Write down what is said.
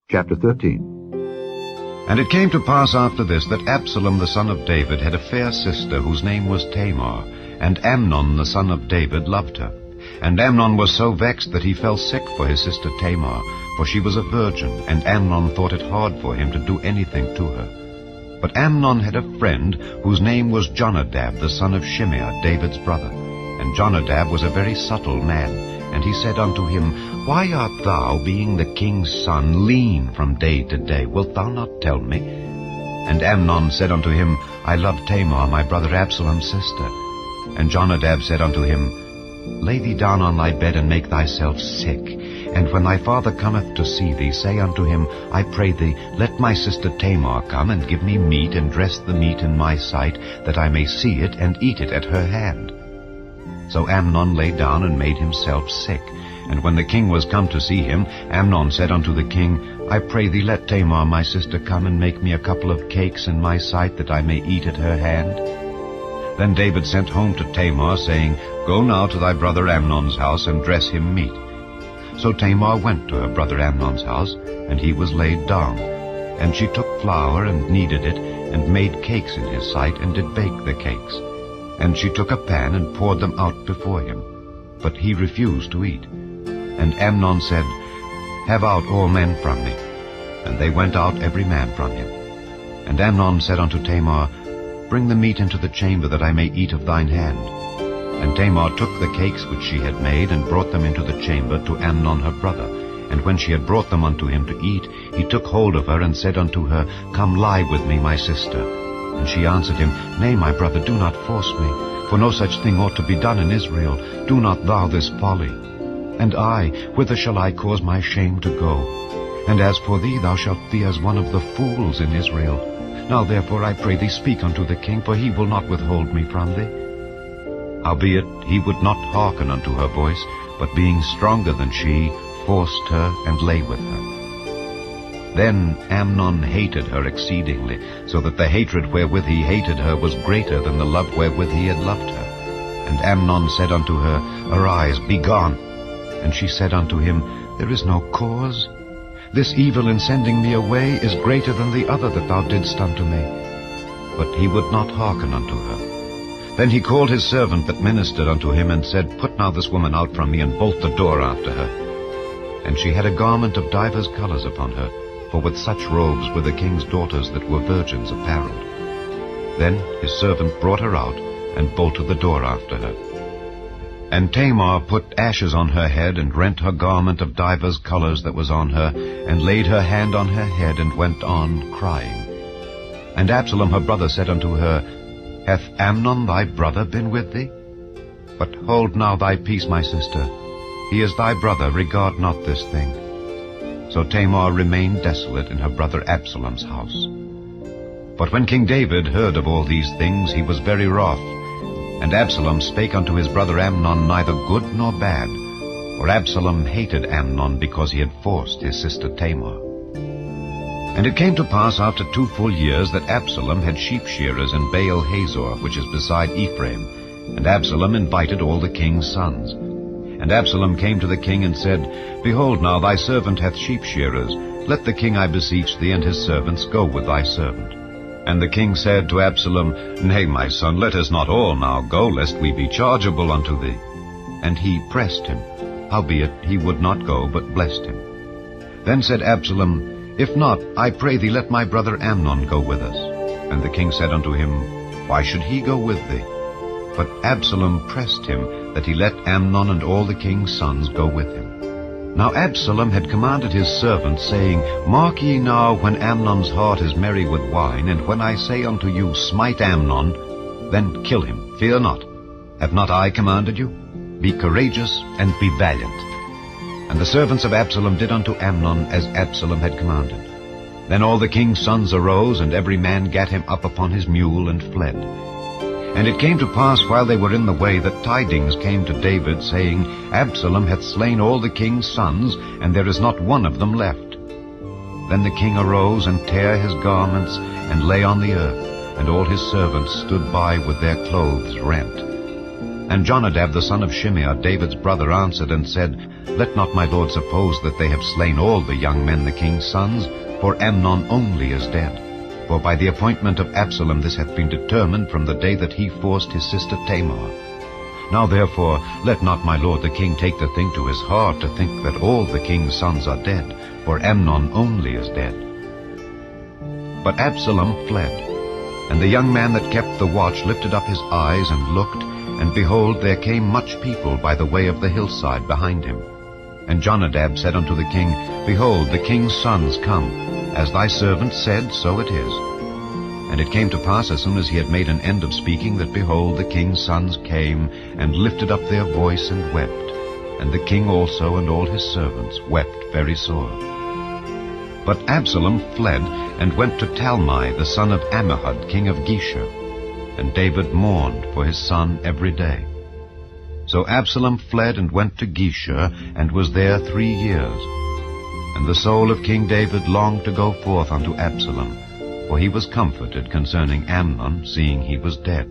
Chapter 13. And it came to pass after this that Absalom the son of David had a fair sister whose name was Tamar, and Amnon the son of David loved her. And Amnon was so vexed that he fell sick for his sister Tamar, for she was a virgin, and Amnon thought it hard for him to do anything to her. But Amnon had a friend whose name was Jonadab the son of Shimeah, David's brother. And Jonadab was a very subtle man, and he said unto him, Why art thou, being the king's son, lean from day to day? Wilt thou not tell me? And Amnon said unto him, I love Tamar, my brother Absalom's sister. And Jonadab said unto him, Lay thee down on thy bed, and make thyself sick. And when thy father cometh to see thee, say unto him, I pray thee, let my sister Tamar come, and give me meat, and dress the meat in my sight, that I may see it, and eat it at her hand. So Amnon lay down and made himself sick. And when the king was come to see him, Amnon said unto the king, I pray thee, let Tamar my sister come and make me a couple of cakes in my sight, that I may eat at her hand. Then David sent home to Tamar, saying, Go now to thy brother Amnon's house, and dress him meat. So Tamar went to her brother Amnon's house, and he was laid down. And she took flour, and kneaded it, and made cakes in his sight, and did bake the cakes. And she took a pan, and poured them out before him. But he refused to eat. And Amnon said, Have out all men from me. And they went out every man from him. And Amnon said unto Tamar, Bring the meat into the chamber, that I may eat of thine hand. And Tamar took the cakes which she had made, and brought them into the chamber to Amnon her brother. And when she had brought them unto him to eat, he took hold of her, and said unto her, Come lie with me, my sister. And she answered him, Nay, my brother, do not force me, for no such thing ought to be done in Israel. Do not thou this folly. And I, whither shall I cause my shame to go? And as for thee, thou shalt be as one of the fools in Israel. Now therefore I pray thee, speak unto the king, for he will not withhold me from thee. Howbeit he would not hearken unto her voice, but being stronger than she, forced her, and lay with her. Then Amnon hated her exceedingly, so that the hatred wherewith he hated her was greater than the love wherewith he had loved her. And Amnon said unto her, Arise, be gone. And she said unto him, There is no cause. This evil in sending me away is greater than the other that thou didst unto me. But he would not hearken unto her. Then he called his servant that ministered unto him, and said, Put now this woman out from me, and bolt the door after her. And she had a garment of divers colors upon her, for with such robes were the king's daughters that were virgins apparelled. Then his servant brought her out, and bolted the door after her. And Tamar put ashes on her head, and rent her garment of divers colors that was on her, and laid her hand on her head, and went on crying. And Absalom her brother said unto her, Hath Amnon thy brother been with thee? But hold now thy peace, my sister. He is thy brother, regard not this thing. So Tamar remained desolate in her brother Absalom's house. But when King David heard of all these things, he was very wroth. And Absalom spake unto his brother Amnon neither good nor bad, for Absalom hated Amnon because he had forced his sister Tamar. And it came to pass after 2 full years that Absalom had sheep shearers in Baal Hazor, which is beside Ephraim. And Absalom invited all the king's sons. And Absalom came to the king and said, Behold, now thy servant hath sheep shearers. Let the king, I beseech thee, and his servants go with thy servant. And the king said to Absalom, Nay, my son, let us not all now go, lest we be chargeable unto thee. And he pressed him. Howbeit he would not go, but blessed him. Then said Absalom, If not, I pray thee, let my brother Amnon go with us. And the king said unto him, Why should he go with thee? But Absalom pressed him, that he let Amnon and all the king's sons go with him. Now Absalom had commanded his servants, saying, Mark ye now when Amnon's heart is merry with wine, and when I say unto you, Smite Amnon, then kill him, fear not. Have not I commanded you? Be courageous and be valiant. And the servants of Absalom did unto Amnon as Absalom had commanded. Then all the king's sons arose, and every man gat him up upon his mule, and fled. And it came to pass, while they were in the way, that tidings came to David, saying, Absalom hath slain all the king's sons, and there is not one of them left. Then the king arose, and tare his garments, and lay on the earth, and all his servants stood by with their clothes rent. And Jonadab the son of Shimeah, David's brother, answered and said, Let not my lord suppose that they have slain all the young men the king's sons, for Amnon only is dead. For by the appointment of Absalom this hath been determined from the day that he forced his sister Tamar. Now therefore let not my lord the king take the thing to his heart to think that all the king's sons are dead, for Amnon only is dead. But Absalom fled, and the young man that kept the watch lifted up his eyes and looked, and behold, there came much people by the way of the hillside behind him. And Jonadab said unto the king, Behold, the king's sons come. As thy servant said, so it is. And it came to pass, as soon as he had made an end of speaking, that, behold, the king's sons came, and lifted up their voice, and wept. And the king also and all his servants wept very sore. But Absalom fled, and went to Talmai, the son of Ammihud, king of Geshur. And David mourned for his son every day. So Absalom fled and went to Geshur, and was there 3 years. And the soul of King David longed to go forth unto Absalom, for he was comforted concerning Amnon, seeing he was dead.